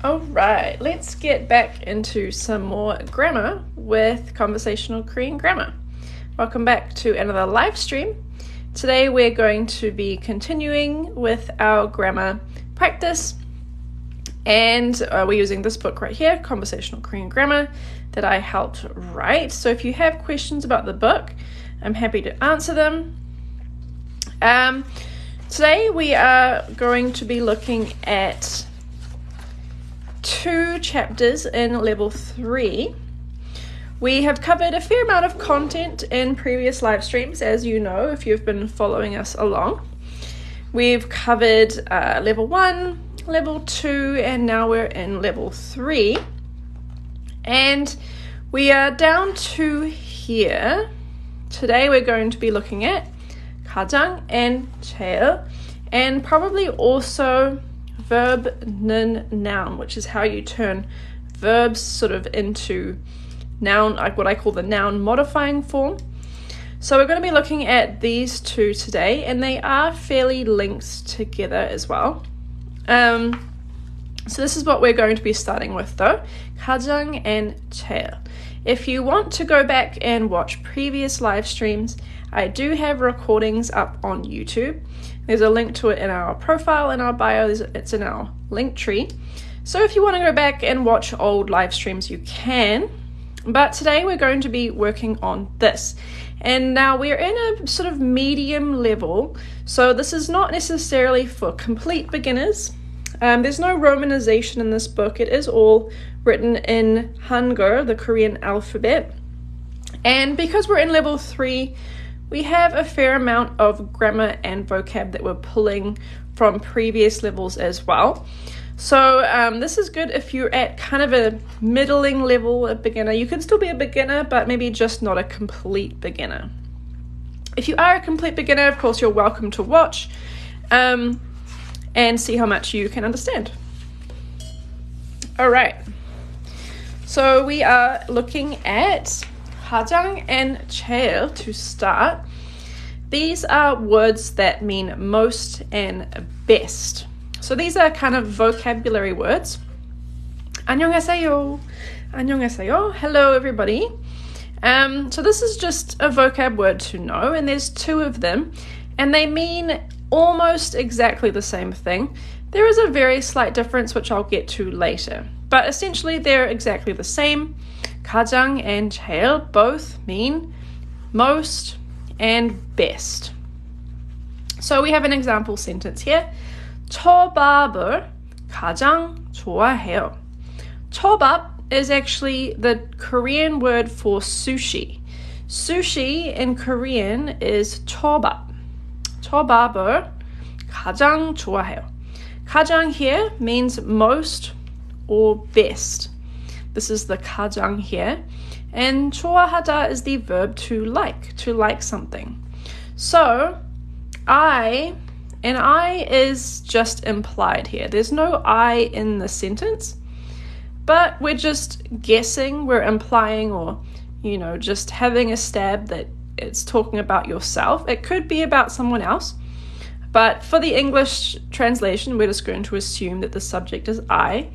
Alright, let's get back into some more grammar with Conversational Korean Grammar. Welcome back to another live stream. Today we're going to be continuing with our grammar practice, and we're using this book right here, Conversational Korean Grammar, that I helped write. So if you have questions about the book, I'm happy to answer them. Today we are going to be looking at 2 chapters in level 3. We have covered a fair amount of content in previous live streams, as you know, if you've been following us along. We've covered level 1, level 2, and now we're in level 3. And we are down to here. Today we're going to be looking at 가장 and 제일, and probably also verb 는 noun, which is how you turn verbs sort of into noun, like what I call the noun modifying form. So we're going to be looking at these 2 today, and they are fairly linked together as well. So this is what we're going to be starting with though, 가장 and 제일. If you want to go back and watch previous live streams, I do have recordings up on YouTube. There's a link to it in our profile, in our bio, it's in our link tree. So if you want to go back and watch old live streams, you can. But today we're going to be working on this. And now we're in a sort of medium level, so this is not necessarily for complete beginners. There's no romanization in this book. It is all written in Hangul, the Korean alphabet. And because we're in level 3, we have a fair amount of grammar and vocab that we're pulling from previous levels as well. So this is good if you're at kind of a middling level, a beginner. You can still be a beginner, but maybe just not a complete beginner. If you are a complete beginner, of course, you're welcome to watch and see how much you can understand. All right. So we are looking at 가장 and 제일 to start. These are words that mean most and best. So these are kind of vocabulary words. 안녕하세요. 안녕하세요. Hello, everybody. So this is just a vocab word to know, and there's 2 of them, and they mean almost exactly the same thing. There is a very slight difference, which I'll get to later. But essentially, they're exactly the same. 가장 and 제일 both mean most and best. So we have an example sentence here. 초밥을 가장 좋아해요. 초밥 is actually the Korean word for sushi. Sushi in Korean is 초밥. 초밥을 가장 좋아해요. 가장 here means most or best. This is the 가장 here. And 좋아하다 is the verb to like something. So, I is just implied here. There's no I in the sentence, but we're just guessing, we're implying, or, just having a stab that it's talking about yourself. It could be about someone else, but for the English translation, we're just going to assume that the subject is I.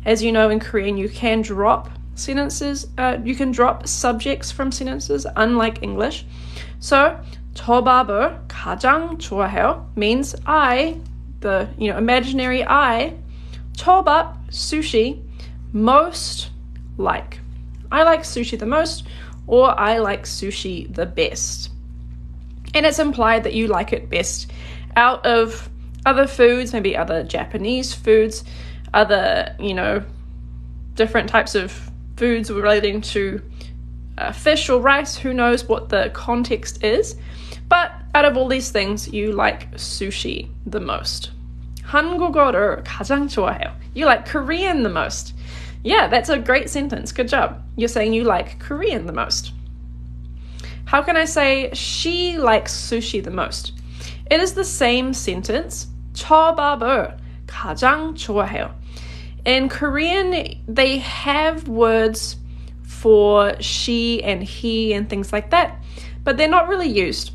As you know, in Korean, you can drop sentences, you can drop subjects from sentences, unlike English. So, 초밥을 가장 좋아해요 means I, the imaginary I, 초밥, sushi, most like. I like sushi the most, or I like sushi the best. And it's implied that you like it best out of other foods, maybe other Japanese foods, other, different types of foods relating to fish or rice. Who knows what the context is. But out of all these things, you like sushi the most. 한국어를 가장 좋아해요. You like Korean the most. Yeah, that's a great sentence. Good job. You're saying you like Korean the most. How can I say she likes sushi the most? It is the same sentence. 초밥을 가장 좋아해요. In Korean, they have words for she and he and things like that, but they're not really used.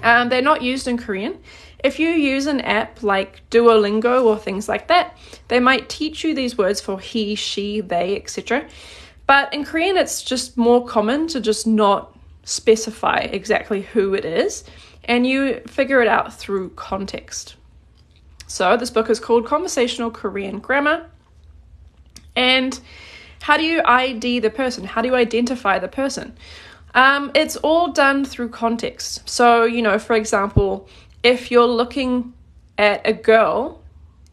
They're not used in Korean. if you use an app like Duolingo or things like that, they might teach you these words for he, she, they, etc. But in Korean, it's just more common to just not specify exactly who it is, and you figure it out through context. So this book is called Conversational Korean Grammar. And how do you ID the person? How do you identify the person? It's all done through context. So, you know, for example, if you're looking at a girl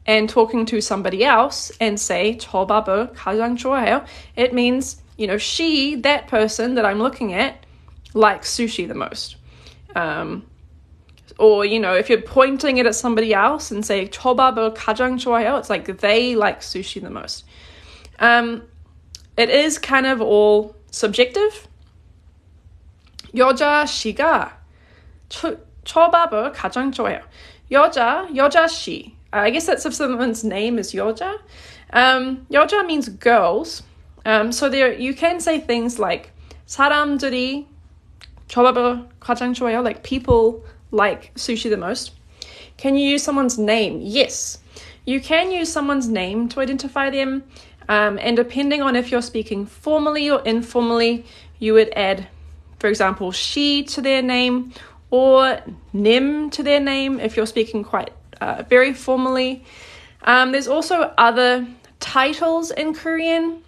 and talking to somebody else and say, 저 밥을 가장 좋아해요, it means, you know, she, that person that I'm looking at, likes sushi the most. Or, you know, if you're pointing it at somebody else and say, 저 밥을 가장 좋아해요, it's like they like sushi the most. It is kind of all subjective. 여자 씨가 초밥을 가장 좋아해요. 여자 씨. I guess that's if someone's name is 여자. 여자 means girls. So there you can say things like 사람들이 초밥을 가장 좋아해요, like people like sushi the most. Can you use someone's name? Yes. You can use someone's name to identify them. And depending on if you're speaking formally or informally, you would add, for example, she to their name or 님 to their name if you're speaking quite very formally. There's also other titles in Korean.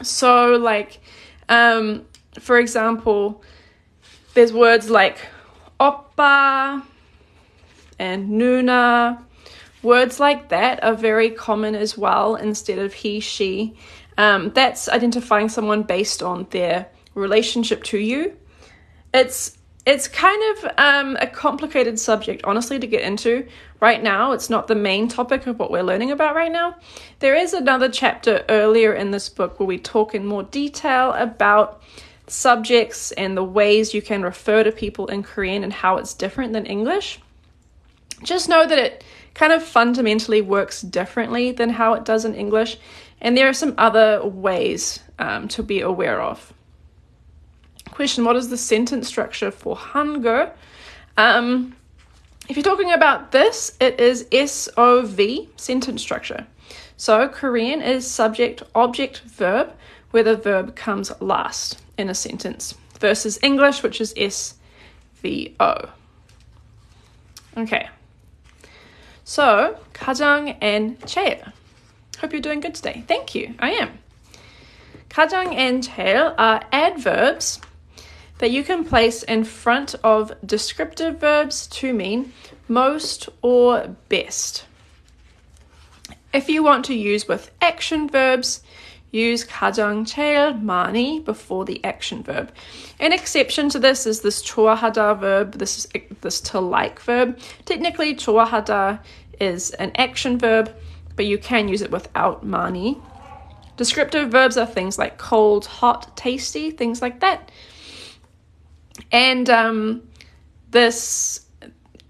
So like, for example, there's words like oppa and 누나. Words like that are very common as well instead of he, she. That's identifying someone based on their relationship to you. It's kind of a complicated subject, honestly, to get into right now. It's not the main topic of what we're learning about right now. There is another chapter earlier in this book where we talk in more detail about subjects and the ways you can refer to people in Korean and how it's different than English. Just know that it kind of fundamentally works differently than how it does in English, and there are some other ways to be aware of. Question, what is the sentence structure for Hangul? If you're talking about this, it is SOV, sentence structure. So Korean is subject, object, verb, where the verb comes last in a sentence, versus English, which is SVO. Okay. So, 가장 and 제일. Hope you're doing good today. Thank you. I am. 가장 and 제일 are adverbs that you can place in front of descriptive verbs to mean most or best. If you want to use with action verbs, use 가장 제일 많이 before the action verb. An exception to this is this 좋아하다 verb, this to like verb. Technically, 좋아하다 is an action verb, but you can use it without 많이. Descriptive verbs are things like cold, hot, tasty, things like that. And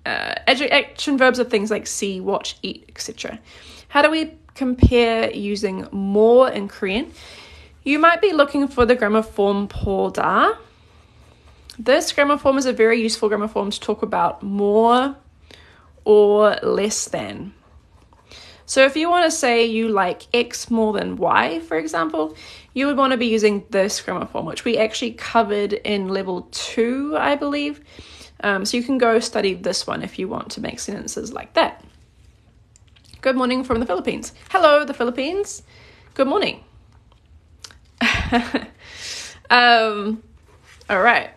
action verbs are things like see, watch, eat, etc. How do we compare using more in Korean? You might be looking for the grammar form 보다. This grammar form is a very useful grammar form to talk about more or less than. So if you want to say you like X more than Y, for example, you would want to be using this grammar form, which we actually covered in level 2, I believe. So you can go study this one if you want to make sentences like that. Good morning from the Philippines. Hello, the Philippines. Good morning. All right.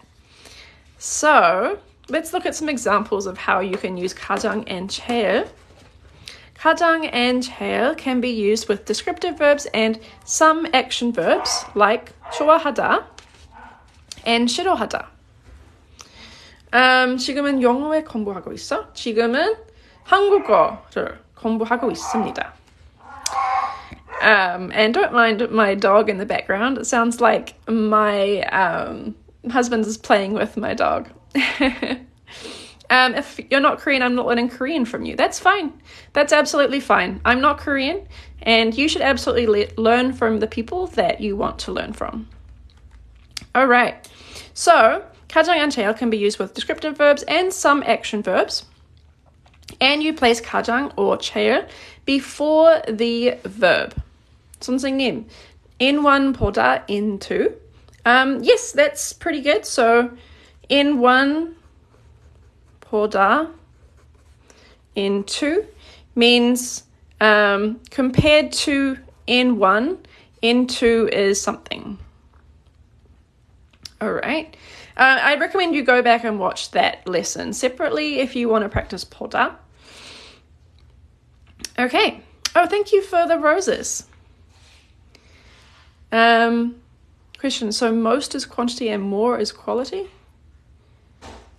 So let's look at some examples of how you can use 가장 and 제일. 가장 and 제일 can be used with descriptive verbs and some action verbs like 좋아하다 and 싫어하다. 지금은 영어에 공부하고 있어. 지금은 한국어를 공부하고 있습니다. And don't mind my dog in the background. It sounds like my husband is playing with my dog. If you're not Korean, I'm not learning Korean from you. That's fine. That's absolutely fine. I'm not Korean, and you should absolutely learn from the people that you want to learn from. All right. So, 가장 and 제일 can be used with descriptive verbs and some action verbs. and you place 가장 or 제일 before the verb. 선생님, N1보다 N2. Yes, that's pretty good. So N1보다 N2 means compared to N1, N2 is something. All right. I recommend you go back and watch that lesson separately if you want to practice 보다. Okay. Oh, thank you for the roses. Question. So most is quantity and more is quality?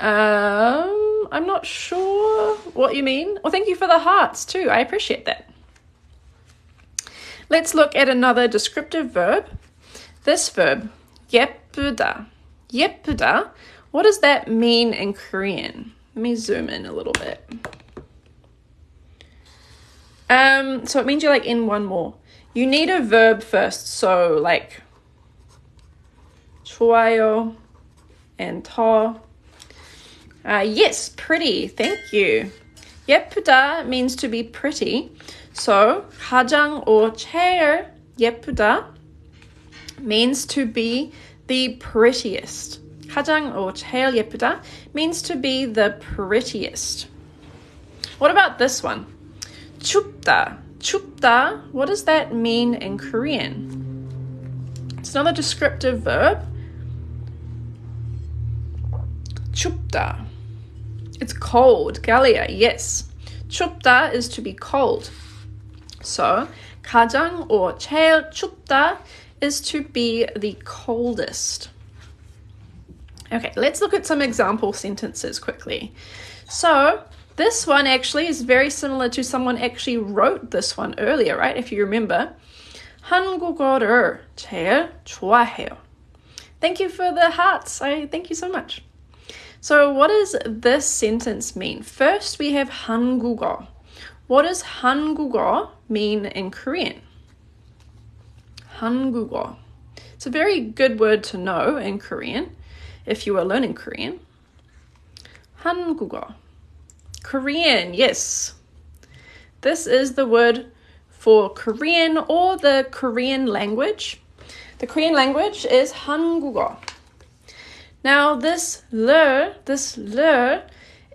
I'm not sure what you mean. Well, thank you for the hearts too. I appreciate that. Let's look at another descriptive verb. This verb, 예쁘다. 예쁘다. What does that mean in Korean? Let me zoom in a little bit. So it means you're like in one more. You need a verb first. So like 좋아요 and 더. Yes, pretty. Thank you. 예쁘다 means to be pretty. So 가장 or 제일 예쁘다 means to be the prettiest. 가장 or 제일 예쁘다 means to be the prettiest. What about this one? 춥다. 춥다. What does that mean in Korean? It's another descriptive verb. 춥다. It's cold. Galia, yes. 춥다 is to be cold. So 가장 or 제일 춥다 is to be the coldest. Okay, let's look at some example sentences quickly. So this one actually is very similar to someone actually wrote this one earlier, right? If you remember. 한국어를 제일 좋아해요. Thank you for the hearts. Thank you so much. So what does this sentence mean? First, we have 한국어. What does 한국어 mean in Korean? 한국어. It's a very good word to know in Korean if you are learning Korean. 한국어. Korean, yes. This is the word for Korean or the Korean language. The Korean language is 한국어. Now this le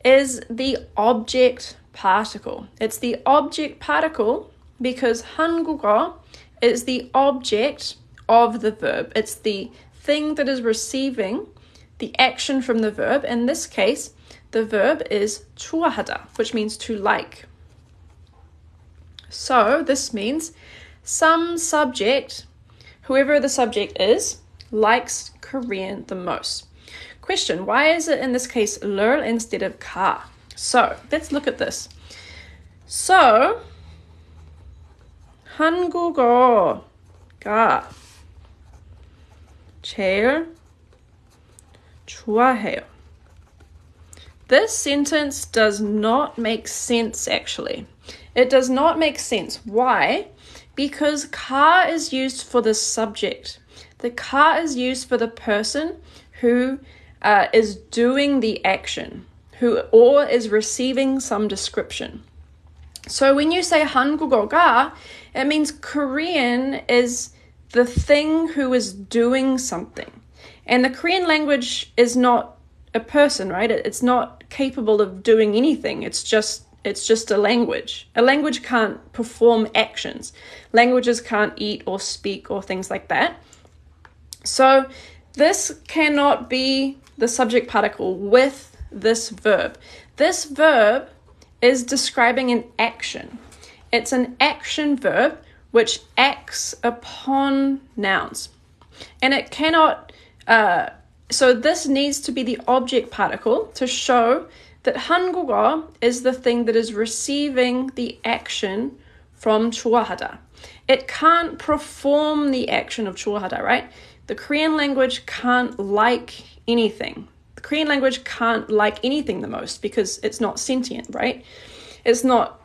is the object particle. It's the object particle because 한국어 is the object of the verb. It's the thing that is receiving the action from the verb. In this case, the verb is 좋아하다, which means to like. So this means some subject, whoever the subject is, likes Korean the most. Question, why is it in this case 를 instead of 가? So let's look at this. So 한국어가 제일 좋아해요. This sentence does not make sense actually. It does not make sense. Why? Because 가 is used for the subject. The 가 is used for the person who is doing the action, or is receiving some description. So when you say 한국어가, it means Korean is the thing who is doing something. And the Korean language is not a person, right? It's not capable of doing anything. It's just a language. A language can't perform actions. Languages can't eat or speak or things like that. So this cannot be the subject particle with this verb. This verb is describing an action. It's an action verb which acts upon nouns. And it cannot, so this needs to be the object particle to show that 한국어 is the thing that is receiving the action from 좋아하다. It can't perform the action of 좋아하다, right? The Korean language can't like anything. The Korean language can't like anything the most because it's not sentient, right? It's not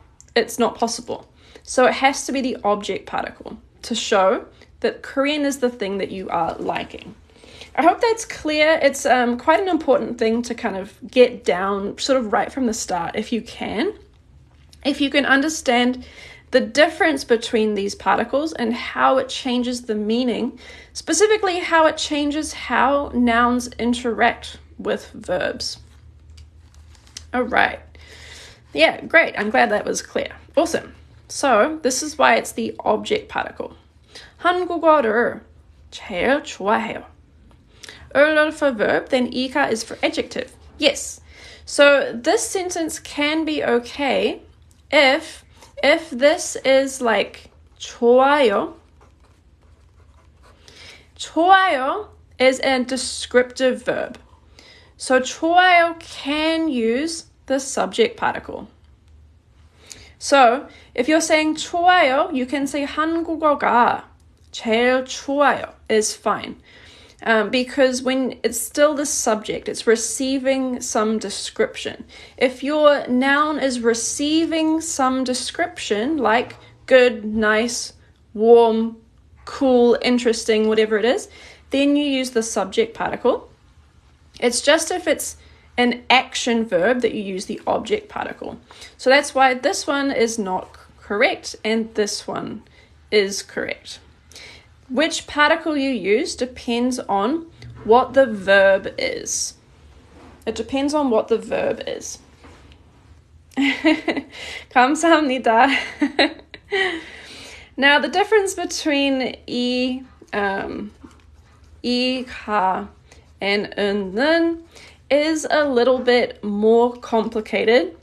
possible. So it has to be the object particle to show that Korean is the thing that you are liking. I hope that's clear. It's quite an important thing to kind of get down sort of right from the start if you can. if you can understand the difference between these particles and how it changes the meaning, specifically how it changes how nouns interact with verbs. All right. Yeah, great. I'm glad that was clear. Awesome. So this is why it's the object particle. 한국어를 제일 좋아해요. Earlier for verb, then 이가 is for adjective. Yes. So this sentence can be okay if this is like 좋아요. 좋아요 is a descriptive verb. So 좋아요 can use the subject particle. So if you're saying 좋아요, you can say 한국어가 제일 좋아요 is fine. Because when it's still the subject, it's receiving some description. If your noun is receiving some description, like good, nice, warm, cool, interesting, whatever it is, then you use the subject particle. It's just if it's an action verb that you use the object particle. So that's why this one is not correct and this one is correct. Which particle you use depends on what the verb is. It depends on what the verb is. 감사합니다. Now the difference between 가, and 는 is a little bit more complicated.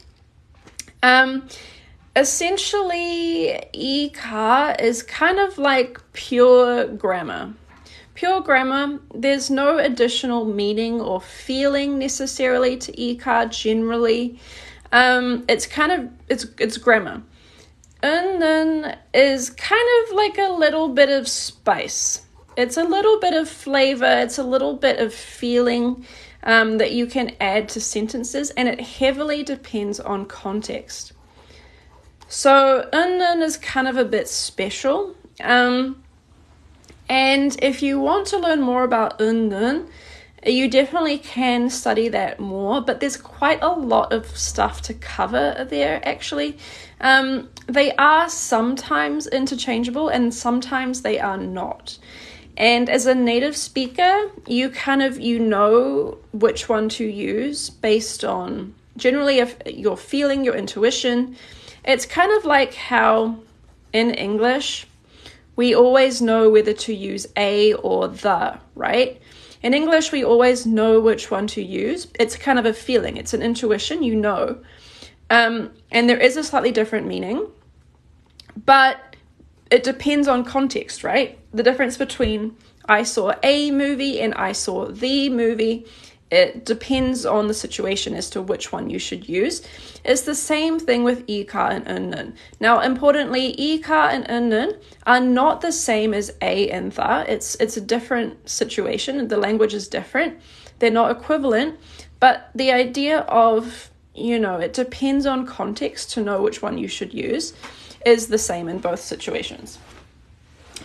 Essentially, 이가 is kind of like pure grammar. Pure grammar, there's no additional meaning or feeling necessarily to 이가 generally. It's grammar. 는 is kind of like a little bit of spice. It's a little bit of flavor, it's a little bit of feeling that you can add to sentences, and it heavily depends on context. So, 는 is kind of a bit special. And if you want to learn more about 는, you definitely can study that more, but there's quite a lot of stuff to cover there, actually. They are sometimes interchangeable, and sometimes they are not. And as a native speaker, you know which one to use based on generally if your feeling, your intuition. It's kind of like how in English, we always know whether to use a or the, right? In English, we always know which one to use. It's kind of a feeling. It's an intuition, you know. And there is a slightly different meaning, but it depends on context, right? The difference between I saw a movie and I saw the movie, it depends on the situation as to which one you should use. It's the same thing with 이가 and 는. Now, importantly, 이가 and 는 are not the same as a and the. It's a different situation. The language is different. They're not equivalent. But the idea of, it depends on context to know which one you should use is the same in both situations.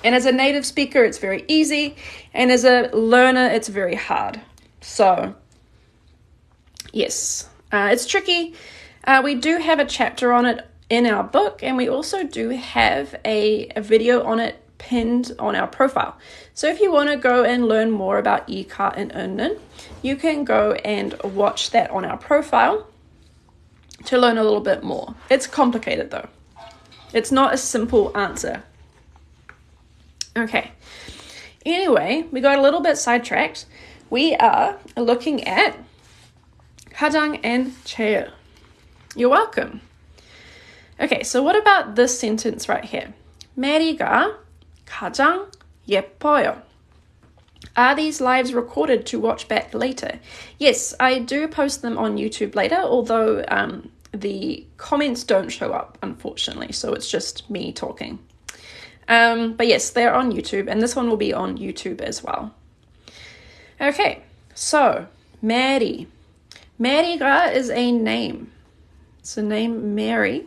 And as a native speaker, it's very easy. And as a learner, it's very hard. So, yes, it's tricky. We do have a chapter on it in our book, and we also do have a video on it pinned on our profile. So if you want to go and learn more about 이가 and 는, you can go and watch that on our profile to learn a little bit more. It's complicated though. It's not a simple answer. Okay. Anyway, we got a little bit sidetracked. We are looking at 가장 and 제일. You're welcome. Okay, so what about this sentence right here? 메리가 가장 예뻐요. Are these lives recorded to watch back later? Yes, I do post them on YouTube later, although the comments don't show up, unfortunately, so it's just me talking. But yes, they're on YouTube, and this one will be on YouTube as well. Okay, so Mary. Mary가 is a name. It's a name, Mary.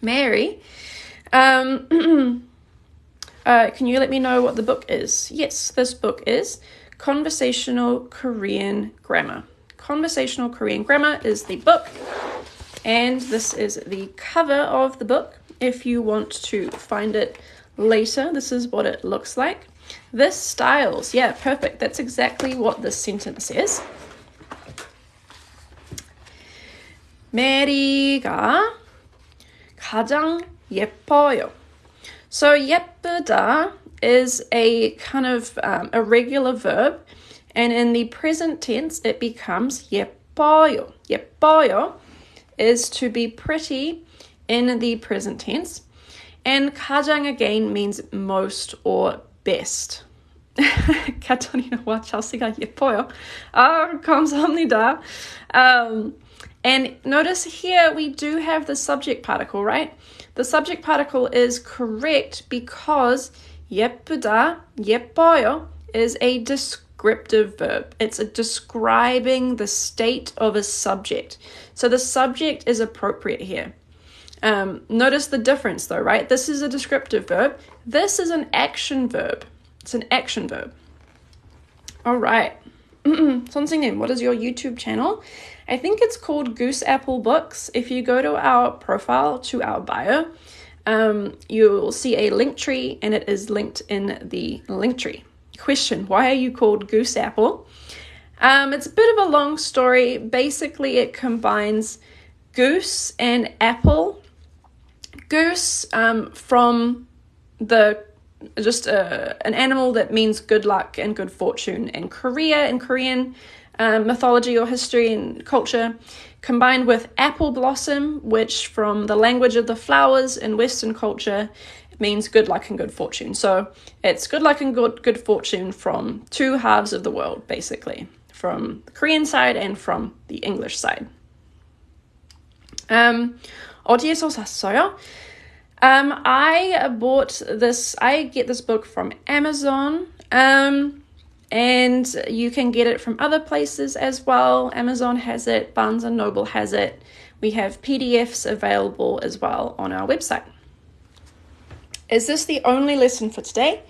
Mary. Can you let me know what the book is? Yes, this book is Conversational Korean Grammar. Conversational Korean Grammar is the book, And this is the cover of the book. If you want to find it later, this is what it looks like. This styles, yeah, perfect. That's exactly what this sentence says. 메리가 가장 예뻐요. So 예쁘다 is a kind of irregular verb, and in the present tense it becomes 예뻐요. 예뻐요 is to be pretty in the present tense, and 가장 again means most or best. 카토리나와 찰스가 예뻐요. 감사합니다. And notice here we do have the subject particle, right? The subject particle is correct because 예쁘다, 예뻐요 is a descriptive verb. It's describing the state of a subject. So the subject is appropriate here. Notice the difference though, right? This is a descriptive verb. This is an action verb. It's an action verb. All right. 선생님, what is your YouTube channel? I think it's called Goose Apple Books. If you go to our profile, to our bio, you'll see a link tree, and it is linked in the link tree. Question, why are you called Goose Apple? It's a bit of a long story. Basically, it combines goose and apple. Goose from an animal that means good luck and good fortune in Korea, in Korean mythology or history and culture, combined with apple blossom, which from the language of the flowers in Western culture means good luck and good fortune. So it's good luck and good fortune from two halves of the world, basically, from the Korean side and from the English side. 어디에서 샀어요? I get this book from Amazon, and you can get it from other places as well. Amazon has it, Barnes & Noble has it. We have PDFs available as well on our website. Is this the only lesson for today?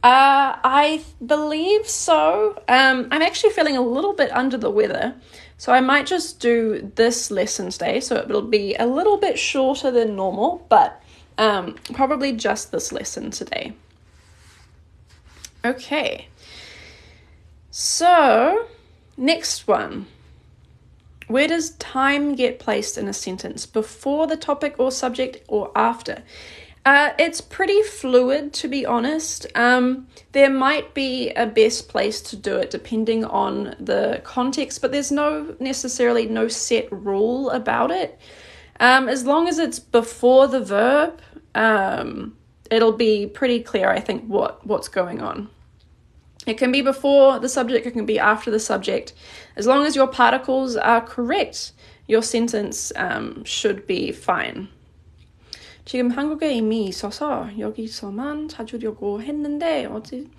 I believe so. I'm actually feeling a little bit under the weather, so I might just do this lesson today, so it will be a little bit shorter than normal, but probably just this lesson today. Okay. So, next one. Where does time get placed in a sentence? Before the topic or subject or after? It's pretty fluid, to be honest. There might be a best place to do it depending on the context, but there's necessarily no set rule about it. As long as it's before the verb, it'll be pretty clear, I think, what's going on. It can be before the subject, it can be after the subject. As long as your particles are correct, your sentence should be fine. 지금 한국에 이미 있어서 여기서만 찾으려고 했는데 어디?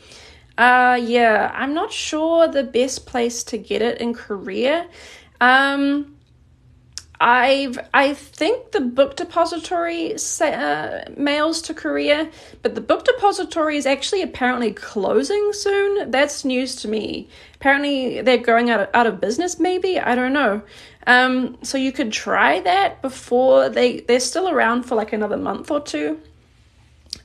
Yeah, I'm not sure the best place to get it in Korea. I think the book depository mails to Korea, but the book depository is actually apparently closing soon. That's news to me. Apparently they're going out of business, maybe? I don't know. So you could try that before they're still around for like another month or two.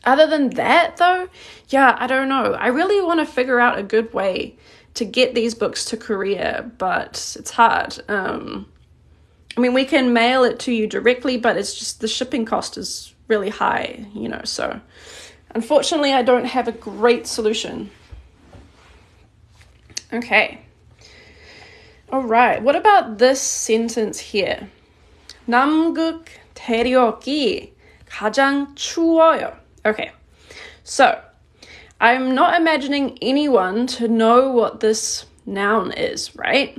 Other than that, though, yeah, I don't know. I really want to figure out a good way to get these books to Korea, but it's hard. I mean, we can mail it to you directly, but it's just the shipping cost is really high, so unfortunately I don't have a great solution. Okay. All right. What about this sentence here? 남극 대륙이 가장 추워요. Okay. So, I'm not imagining anyone to know what this noun is, right?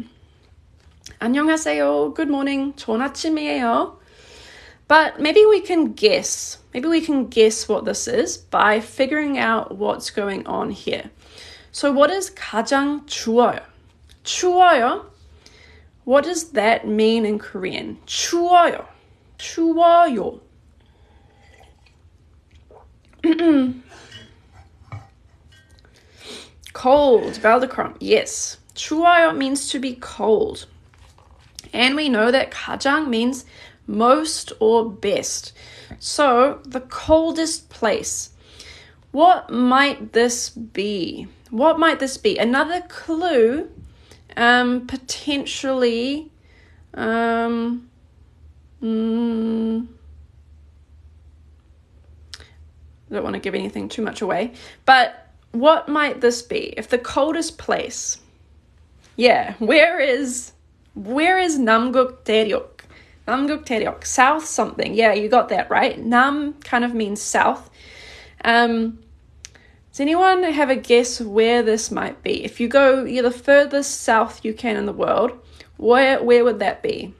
안녕하세요. Good morning. 좋은 아침이에요. But maybe we can guess. Maybe we can guess what this is by figuring out what's going on here. So what is 가장 추워요? 추워요? What does that mean in Korean? 추워요. 추워요. Cold. Valdekrump. Yes. 추워요 means to be cold. And we know that 가장 means most or best. So, the coldest place. What might this be? What might this be? Another clue, potentially, I don't want to give anything too much away, but what might this be? If the coldest place, yeah, where is Namguk Daeryok? Namguk Daeryok, south something. Yeah, you got that right. Nam kind of means south. Does anyone have a guess where this might be? If you go the furthest south you can in the world, where would that be?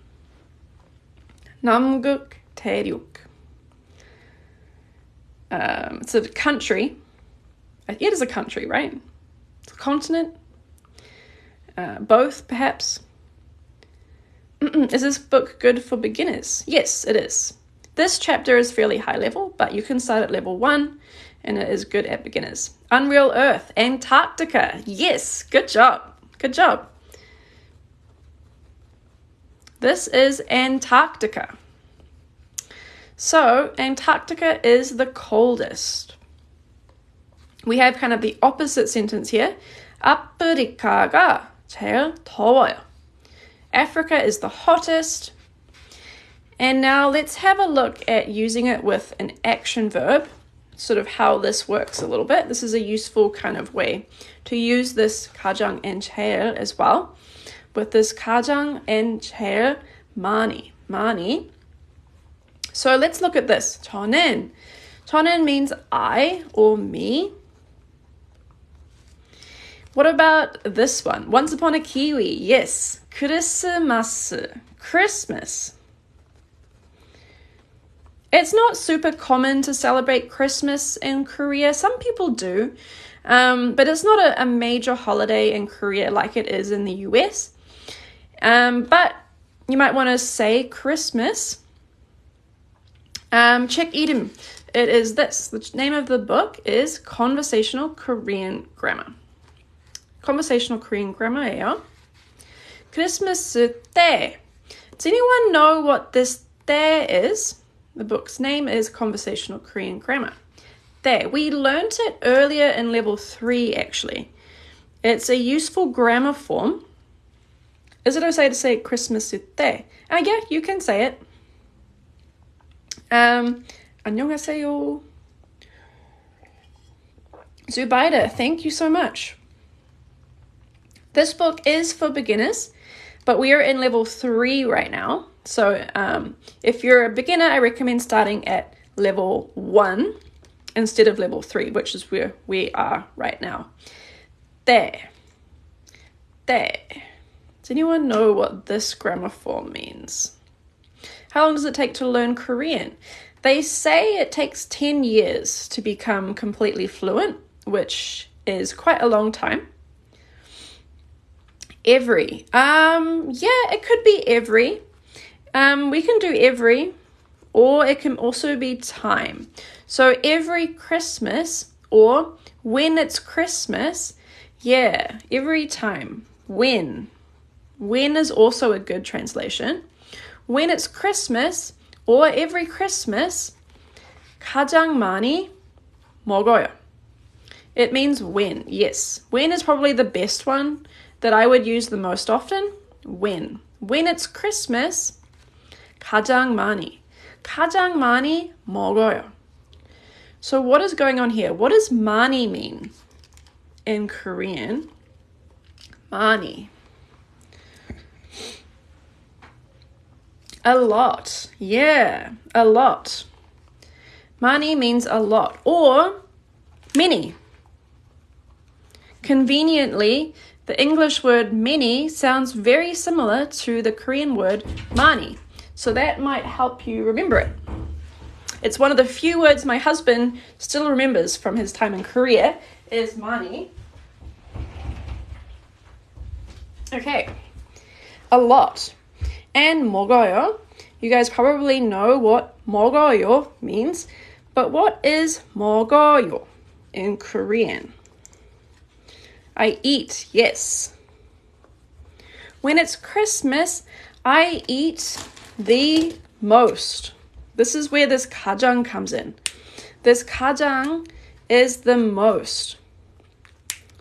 Namguk Daeryok. It's a country. It is a country, right? It's a continent. Both, perhaps. Is this book good for beginners? Yes, it is. This chapter is fairly high level, but you can start at level 1, and it is good at beginners. Unreal Earth, Antarctica. Yes, good job. Good job. This is Antarctica. So, Antarctica is the coldest. We have kind of the opposite sentence here. 아프리카가 제일 더워요. Africa is the hottest. And now let's have a look at using it with an action verb, sort of how this works a little bit. This is a useful kind of way to use this 가장 and 제일 as well. With this 가장 and 제일 많이. So let's look at this. 저는. 저는 means I or me. What about this one? Once upon a Kiwi. Yes. 크리스마스. Christmas. It's not super common to celebrate Christmas in Korea. Some people do, but it's not a major holiday in Korea like it is in the US. But you might want to say Christmas. Check 이름. It is this. The name of the book is Conversational Korean Grammar. Conversational Korean Grammar예요. Christmas 때. Does anyone know what this 때 is? The book's name is Conversational Korean Grammar. There, we learnt it earlier in level 3 actually. It's a useful grammar form. Is it okay to say Christmas 때? Yeah, you can say it. 안녕하세요. Zubaida, thank you so much. This book is for beginners, but we are in level 3 right now. So if you're a beginner, I recommend starting at level 1 instead of level 3, which is where we are right now. There. Does anyone know what this grammar form means? How long does it take to learn Korean? They say it takes 10 years to become completely fluent, which is quite a long time. Every. Yeah, it could be every. We can do every, or it can also be time. So every Christmas, or when it's Christmas, yeah, every time. When. When is also a good translation. When it's Christmas, or every Christmas, 가장 많이 먹어요. It means when, yes. When is probably the best one that I would use the most often. When. When it's Christmas, 가장 많이. 가장 많이 먹어요. So what is going on here? What does 많이 mean in Korean? 많이. A lot. Yeah, a lot. 많이 means a lot, or many. Conveniently, the English word many sounds very similar to the Korean word 많이. So that might help you remember it. It's one of the few words my husband still remembers from his time in Korea is 많이. Okay, a lot. And 먹어요. You guys probably know what 먹어요 means, but what is 먹어요 in Korean? I eat, yes. When it's Christmas, I eat the most. This is where this 가장 comes in. This 가장 is the most.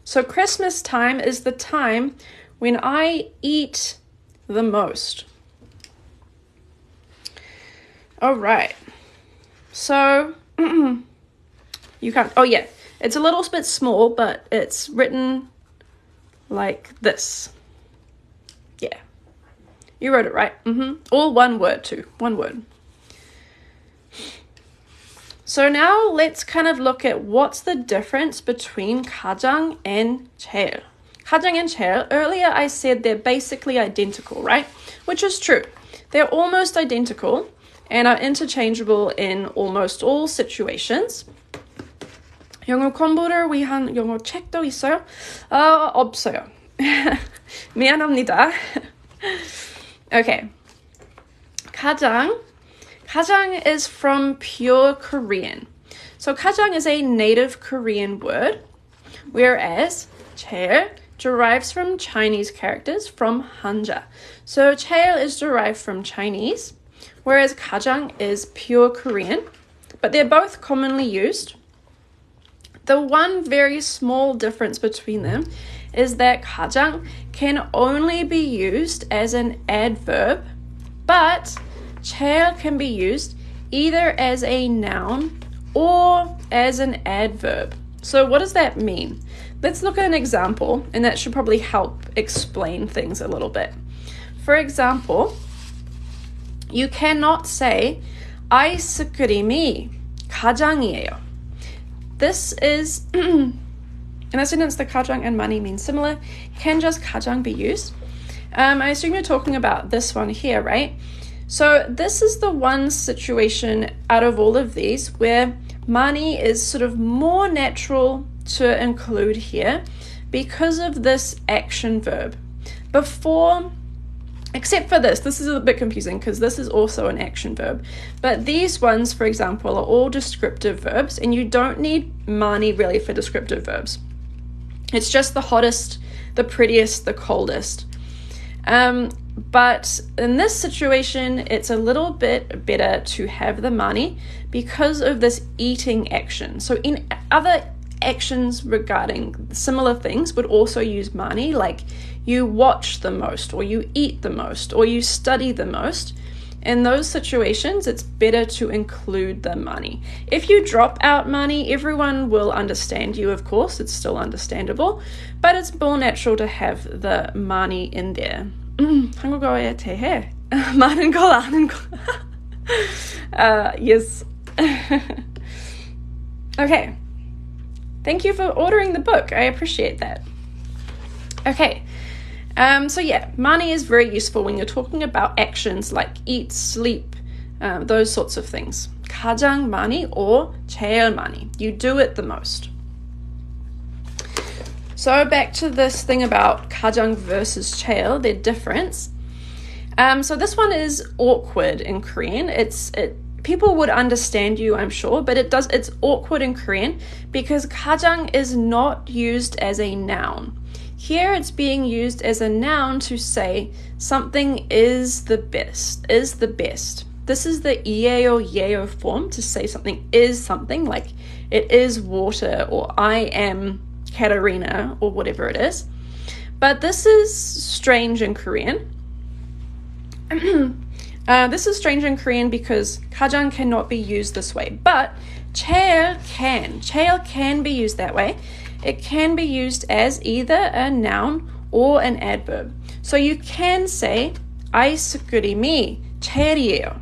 So Christmas time is the time when I eat the most. All right. So you can't, oh yeah, it's a little bit small, but it's written like this. Yeah. You wrote it right. All one word too. One word. So now let's kind of look at what's the difference between 가장 and 제일. 가장 and 제일, earlier I said they're basically identical, right? Which is true. They're almost identical and are interchangeable in almost all situations. 영어 공부를 위한 영어 책도 있어요? 없어요. 미안합니다. Okay. 가장 is from pure Korean. So 가장 is a native Korean word, whereas 제일 derives from Chinese characters from Hanja. So 제일 is derived from Chinese, whereas 가장 is pure Korean, but they're both commonly used. The one very small difference between them is that 가장 can only be used as an adverb, but 제일 can be used either as a noun or as an adverb. So what does that mean? Let's look at an example, and that should probably help explain things a little bit. For example, you cannot say 아이스크림이 가장이에요. This is, in a sentence, the 가장 and 많이 mean similar. Can just 가장 be used? I assume you're talking about this one here, right? So this is the one situation out of all of these where 많이 is sort of more natural to include here because of this action verb. Before, except for this is a bit confusing because this is also an action verb. But these ones, for example, are all descriptive verbs, and you don't need 많이 really for descriptive verbs. It's just the hottest, the prettiest, the coldest. But in this situation, it's a little bit better to have the 많이 because of this eating action. So in other actions regarding similar things would also use 많이, like you watch the most, or you eat the most, or you study the most. In those situations, it's better to include the 많이. If you drop out 많이, everyone will understand you, of course. It's still understandable, but it's more natural to have the 많이 in there. 한국어에 대해 많은 걸 아는 거. Yes. Okay. Thank you for ordering the book. I appreciate that. Okay. So yeah, 많이 is very useful when you're talking about actions like eat, sleep, those sorts of things. 가장 많이 or 제일 많이. You do it the most. So back to this thing about 가장 versus 제일, their difference. So this one is awkward in Korean. People would understand you, I'm sure, but it's awkward in Korean because 가장 is not used as a noun. Here it's being used as a noun to say something is the best, is the best. This is the ieo yeo form to say something is something, like it is water, or I am Katarina, or whatever it is. But this is strange in Korean. This is strange in Korean because 가장 cannot be used this way, but 제일 can. 제일 can be used that way. It can be used as either a noun or an adverb. So you can say 아이스크림이 제일이에요.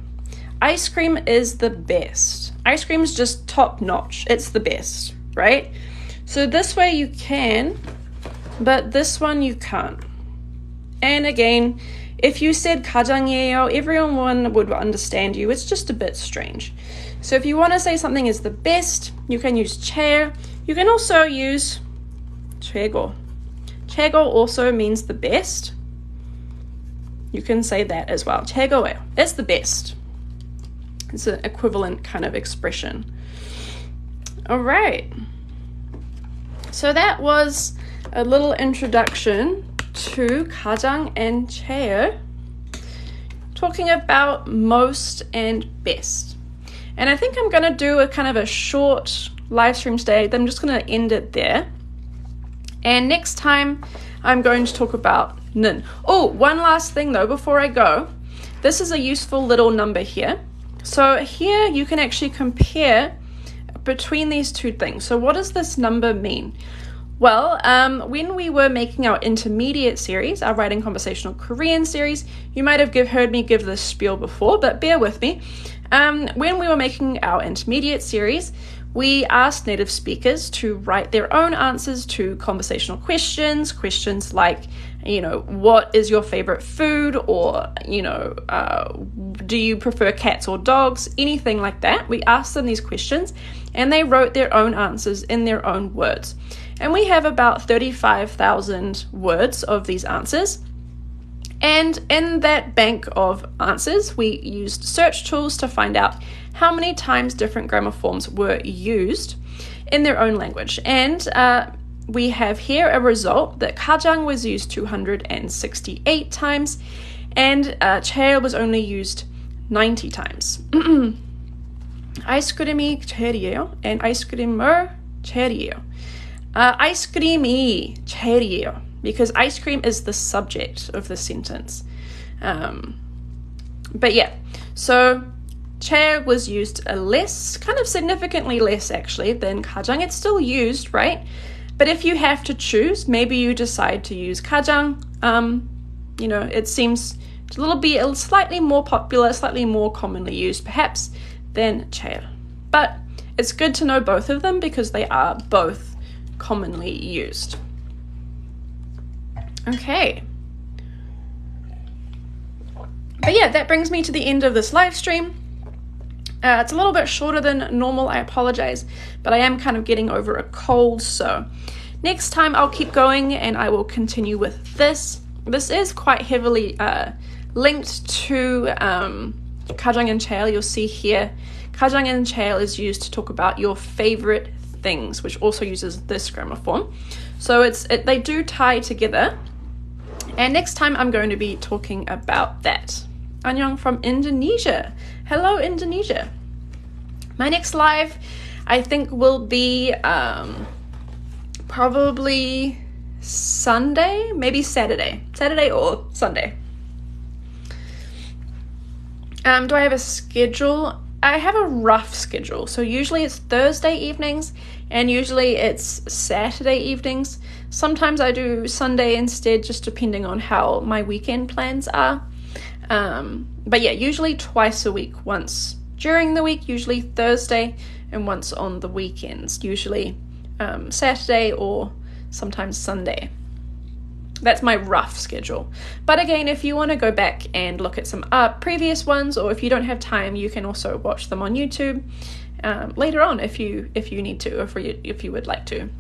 Ice cream is the best. Ice cream is just top notch. It's the best, right? So this way you can, but this one you can't. And again, if you said 가장이에요, everyone would understand you. It's just a bit strange. So if you want to say something is the best, you can use 제일. You can also use 최고. 최고 also means the best. You can say that as well. 최고예요. It's the best. It's an equivalent kind of expression. All right. So that was a little introduction to 가장 and 제일. talking about most and best. And I think I'm going to do a kind of a short live stream today. I'm just going to end it there. And next time I'm going to talk about 는. Oh, one last thing though before I go. This is a useful little number here. So here you can actually compare between these two things. So what does this number mean? Well, when we were making our intermediate series, our Writing Conversational Korean series, you might have heard me give this spiel before, but bear with me. When we were making our intermediate series, we asked native speakers to write their own answers to conversational questions like, what is your favorite food? Or, do you prefer cats or dogs? Anything like that. We asked them these questions and they wrote their own answers in their own words. And we have about 35,000 words of these answers. And in that bank of answers, we used search tools to find out how many times different grammar forms were used in their own language. And we have here a result that 가장 was used 268 times and 제일 was only used 90 times. 아이스크림이 제일이에요 and 아이스크림을 제일이에요. 아이스크림이 제일이에요 because ice cream is the subject of the sentence. But yeah, so 제일 was used kind of significantly less actually than 가장. It's still used, right? But if you have to choose, maybe you decide to use 가장. It seems slightly more popular, slightly more commonly used perhaps than 제일. But it's good to know both of them because they are both commonly used. Okay. But yeah, that brings me to the end of this live stream. It's a little bit shorter than normal, I apologize, but I am kind of getting over a cold, so next time I'll keep going and I will continue with this. This is quite heavily linked to 가장 and 제일. You'll see here, 가장 and 제일 is used to talk about your favorite things, which also uses this grammar form. So they do tie together. And next time I'm going to be talking about that. Annyeong from Indonesia. Hello, Indonesia. My next live, I think, will be probably Sunday, maybe Saturday or Sunday. Do I have a schedule? I have a rough schedule. So usually it's Thursday evenings and usually it's Saturday evenings. Sometimes I do Sunday instead, just depending on how my weekend plans are. But yeah, usually twice a week, once during the week, usually Thursday, and once on the weekends, usually Saturday or sometimes Sunday. That's my rough schedule. But again, if you want to go back and look at some previous ones, or if you don't have time, you can also watch them on YouTube later on if you need to, or if you would like to.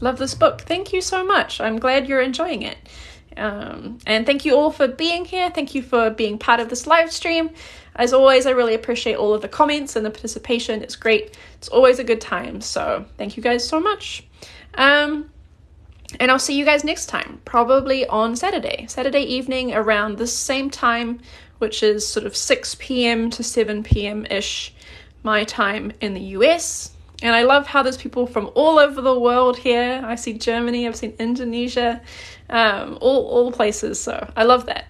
Love this book. Thank you so much. I'm glad you're enjoying it. And thank you all for being here. Thank you for being part of this live stream. As always, I really appreciate all of the comments and the participation. It's great. It's always a good time. So thank you guys so much. And I'll see you guys next time, probably on Saturday evening around the same time, which is sort of 6 p.m. to 7 p.m.-ish my time in the US. And I love how there's people from all over the world here. I see Germany, I've seen Indonesia, all places. So I love that.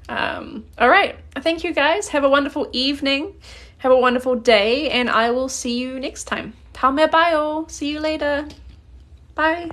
All right. Thank you guys. Have a wonderful evening. Have a wonderful day. And I will see you next time. 다음에 봐요. See you later. Bye.